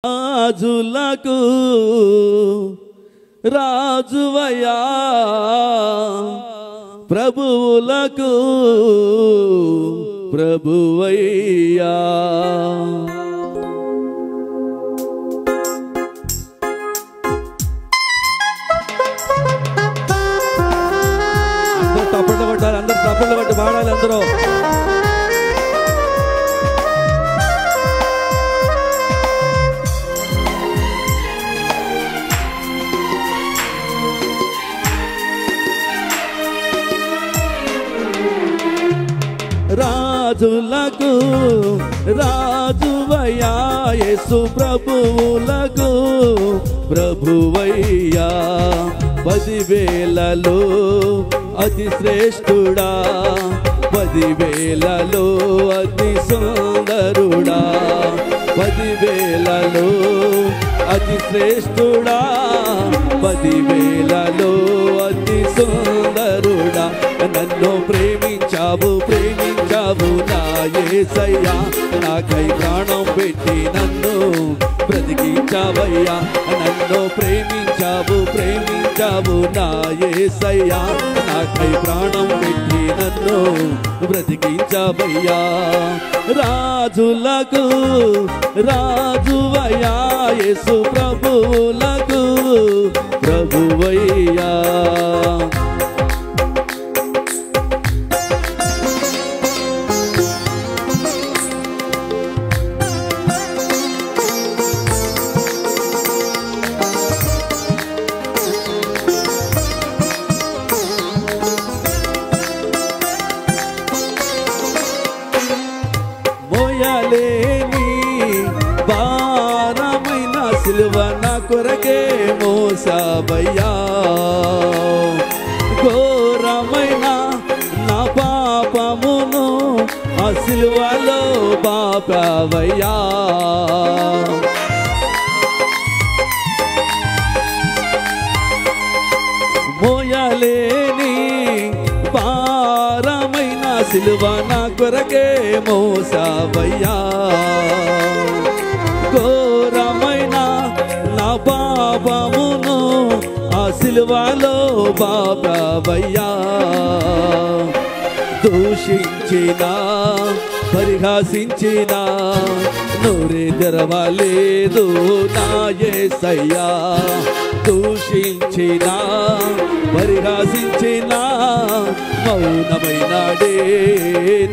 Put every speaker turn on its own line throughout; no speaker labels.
రాజులకు రాజువయ్యా, ప్రభువులకు ప్రభువయ్యా. అందరూ తప్పట్లు పట్టాలి, అందరూ తప్పట్లు పట్టి పాడాలి అందరూ. రాజులకు రాజువయ్యా, యేసు ప్రభువులకు ప్రభువయ్యా. 10,000లో అతి శ్రేష్ఠుడా, 10,000లో అతి సుందరుడా, 10,000లో అతి శ్రేష్ఠుడా, 10,000లో అతి సుందరుడా. నన్ను ప్రేమించావు ప్రేమించావు నా యేసయ్యా, నాకై ప్రాణం పెట్టి నన్ను బ్రతికించావయ్యా. నన్ను ప్రేమించావు ప్రేమించావు నా యేసయ్యా, నాకై ప్రాణం పెట్టి నన్ను బ్రతికించావయ్యా. రాజులకు రాజువయ్యా, యేసు ప్రభువులకు ప్రభువయ్యా. మోయలేని భారమైన సిలువ నా కొరకే మోసావయ్యా, ఘోరమైన నా పాపమును ఆ సిలువలో బాపావయ్యా. మోయలేని భారమైన సిలువ నా కొరకే మోసావయ్యా, ఘోరమైన నా పాపమును ఆ సిలువలో బాపావయ్యా. దూషించిన పరిహాసించిన నోరే తెరవలేదు నా యేసయ్యా. దూషించిన పరిహాసించిన మౌనమైనాడే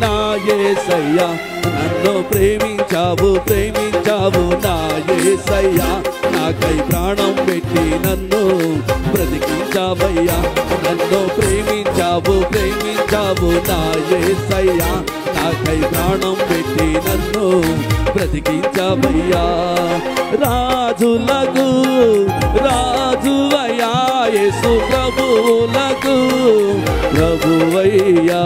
నా యేసయ్యా. నన్ను ప్రేమించావు ప్రేమించావు నా యేసయ్యా, నాకై ప్రాణం పెట్టి నన్ను బ్రతికించావయ్యా. నన్ను ప్రేమించావు ప్రేమించావు నా యేసయ్యా, నాకై ప్రాణం పెట్టి నన్ను బ్రతికించావయ్యా. రాజులకు రాజువయ్యా, యేసు ప్రభువులకు ప్రభువయ్యా.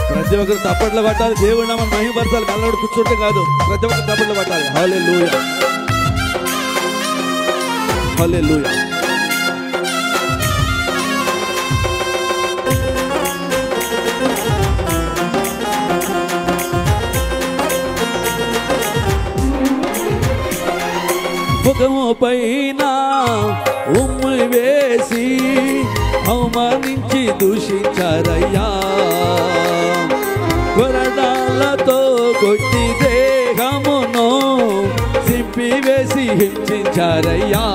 ప్రతి ఒక్కరు తప్పట్లు పట్టాలి, దేవుడి నామం మహిమపరచాలి. కళ్ళోడు కూర్చుంటే కాదు, ప్రతి ఒక్కరు తప్పట్లు పట్టాలి. హల్లెలూయా హల్లెలూయా. ముఖము పైన ఉమ్మి వేసి అవమానించి దూషించారయ్యా, కొరడాలతో కొట్టి దేహమును సింపివేసి హింసించారయ్యా.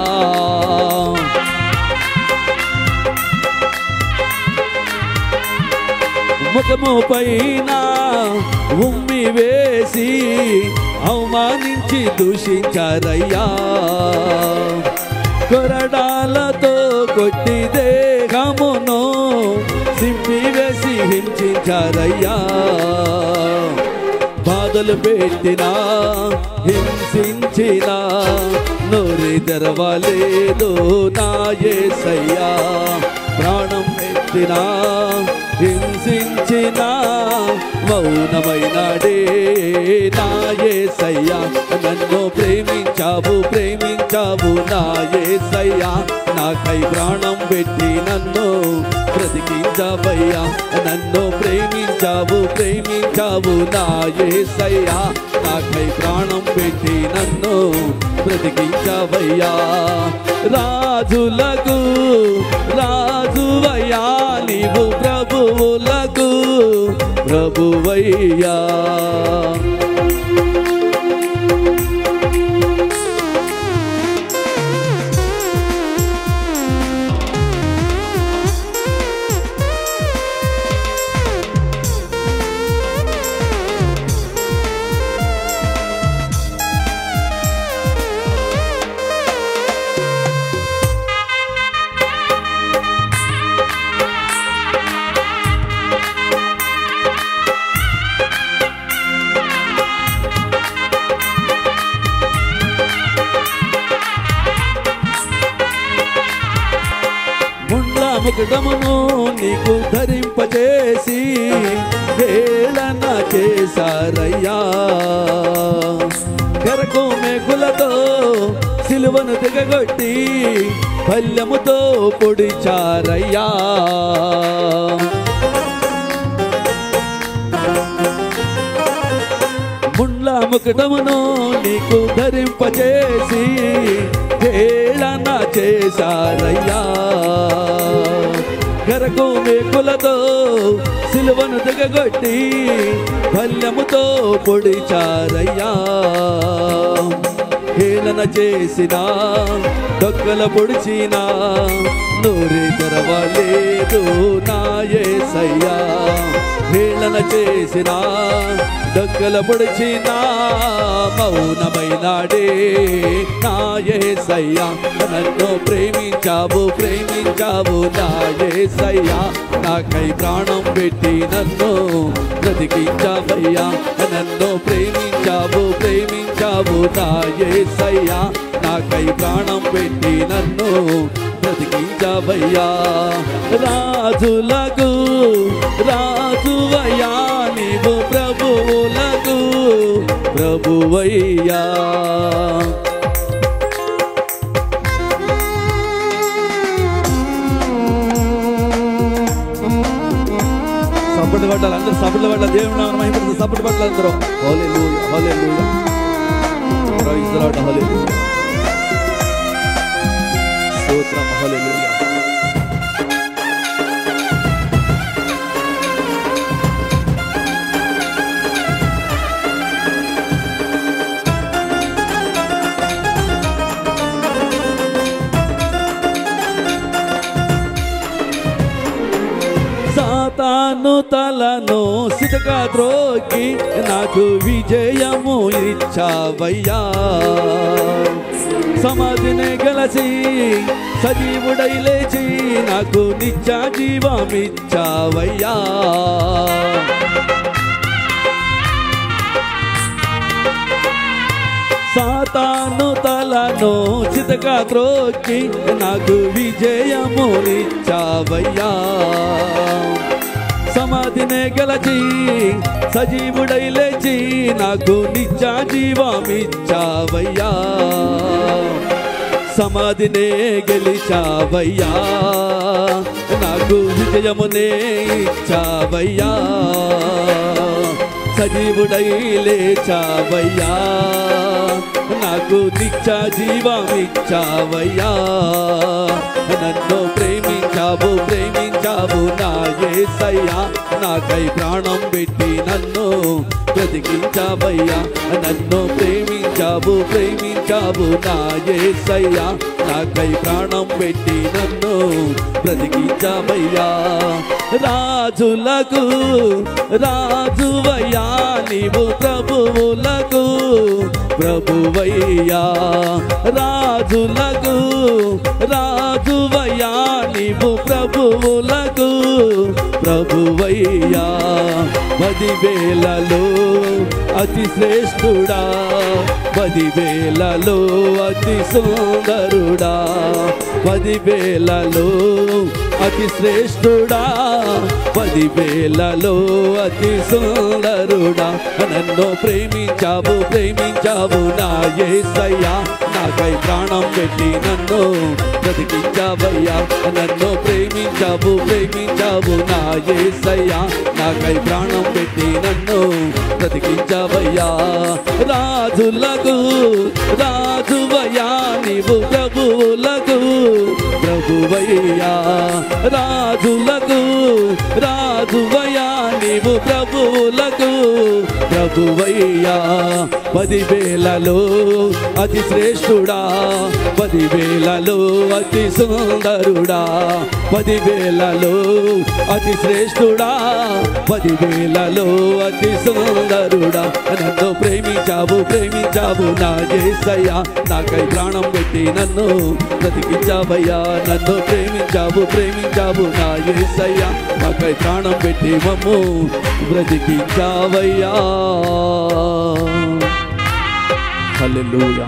ముఖము పైన ఉమ్మి వేసి అవమానించి దూషించారయ్యా, కొరడాలతో కొట్టి దేహమును సింపివేసి హింసించారయ్యా. బాధలు పెట్టినా హింసించినా నోరు తెరవలేదు నా యేసయ్యా. ప్రాణం పెట్టినా హింసించిన మౌనమైనాడే నా యేసయ్యా. నన్ను ప్రేమించావు ప్రేమించావు నా యేసయ్యా. నాకై ప్రాణం పెట్టి నన్ను బ్రతికించావయ్యా. నన్ను ప్రేమించావు ప్రేమించావు నా యేసయ్యా. నాకై ప్రాణం పెట్టి నన్ను బ్రతికించావయ్యా. రాజులకు రాజువయ్యా నీవు ప్రభువులకు ప్రభువయ్యా. ముకుటమును నీకు ధరింపచేసి హేళన చేశారయ్యా. గరకు మేకులతో సిలువను దిగగొట్టి పల్లెముతో పొడిచారయ్యా. ముండ్ల ముకుటమును నీకు ధరింపచేసి హేళన చేశారయ్యా. గరకు మేకులతో సిలువను దిగగొట్టి పల్లెముతో పొడిచారయ్యా. హేళన చేసిన డొక్కల పొడిచిన నోరే తెరవలేదు నా యేసయ్యా. హేళన చేసిన డొక్కల పొడిచిన మౌనమైనాడే నా యేసయ్యా. నన్ను ప్రేమించావు ప్రేమించావు నా యేసయ్యా. నాకై ప్రాణం పెట్టి నన్ను బ్రతికించావయ్యా. నన్ను ప్రేమించావు ప్రేమించావు నా యేసయ్యా. నాకై ప్రాణం పెట్టి నన్ను బ్రతికించావయ్యా. రాజులకు రాజువయ్యా నీవు ప్రభువులకు ప్రభువయ్యా. సపోర్ట్ పట్టాలి అందరూ, సపోర్ట్ పట్టాలి. దేవుని నామమున మహిమ సపోర్ట్ పట్టాలి అందరూ. హల్లెలూయా హల్లెలూయా ప్రైజ్ ది లార్డ్ హల్లెలూయా స్తోత్రం హల్లెలూయా. సాతాను తలను సితగా త్రోకి నాకు విజయము ఇచ్చావయ్యా. సమాధిని గెలచి సజీవుడై లేచి నాకు నిత్య జీవమిచ్చావయ్యా. సాతాను తలను చితగా త్రోకి నాకు విజయమునిచ్చావయ్యా. సమాధిని గెలచి సజీవుడై లేచి నాకు నిత్య జీవమిచ్చావయ్యా. సమాధినే గెలిచావయ్యా. నాకు విజయమునే ఇచ్చావయ్యా. సజీవుడై లేచావయ్యా. నాకు నిత్య జీవమిచ్చావయ్యా. నన్ను ప్రేమించావు ప్రేమించావు నా యేసయ్యా. నాకై ప్రాణం పెట్టి నన్ను బ్రతికించావయ్యా. నన్ను ప్రేమించావు ప్రేమించావు నా యేసయ్యా. నాకై ప్రాణం పెట్టి నన్ను బ్రతికించావయ్యా. రాజులకు రాజువయ్యా నీవు ప్రభువులకు ప్రభువయ్యా. రాజులకు రాజువయ్యా నీవు ప్రభువులకు ప్రభువయ్యా. 10,000లలో అతి శ్రేష్ఠుడా, 10,000లలో అతి సుందరుడా, 10,000లో అతి శ్రేష్ఠుడా, 10,000లో అతి సుందరుడా. నన్ను ప్రేమించావు ప్రేమించావు నా యేసయ్యా, నాకై ప్రాణం పెట్టి నన్ను బ్రతికించావయ్యా. నన్ను ప్రేమించావు ప్రేమించావు నా యేసయ్యా, నాకై ప్రాణం పెట్టి నన్ను బ్రతికించావయ్యా. రాజులకు రాజువయ్యా నీవు, ప్రభువులకు ప్రభువయ్యా. రాజులకు రాజువయ్యా నీవు, ప్రభువులకు ప్రభువయ్యా. 10,000లో అతి శ్రేష్ఠుడా, 10,000లో అతి సుందరుడా, 10,000లో అతి శ్రేష్ఠుడా, 10,000లో అతి సుందరుడా. నన్ను ప్రేమించావు ప్రేమించావు నా యేసయ్యా, నాకై ప్రాణం పెట్టి నన్ను బ్రతికించావయ్యా. నన్ను ప్రేమించావు ప్రేమించావు నా యేసయ్యా, నాకై ప్రాణం పెట్టి మమ్ము బ్రతికించావయ్యా. హల్లెలూయా.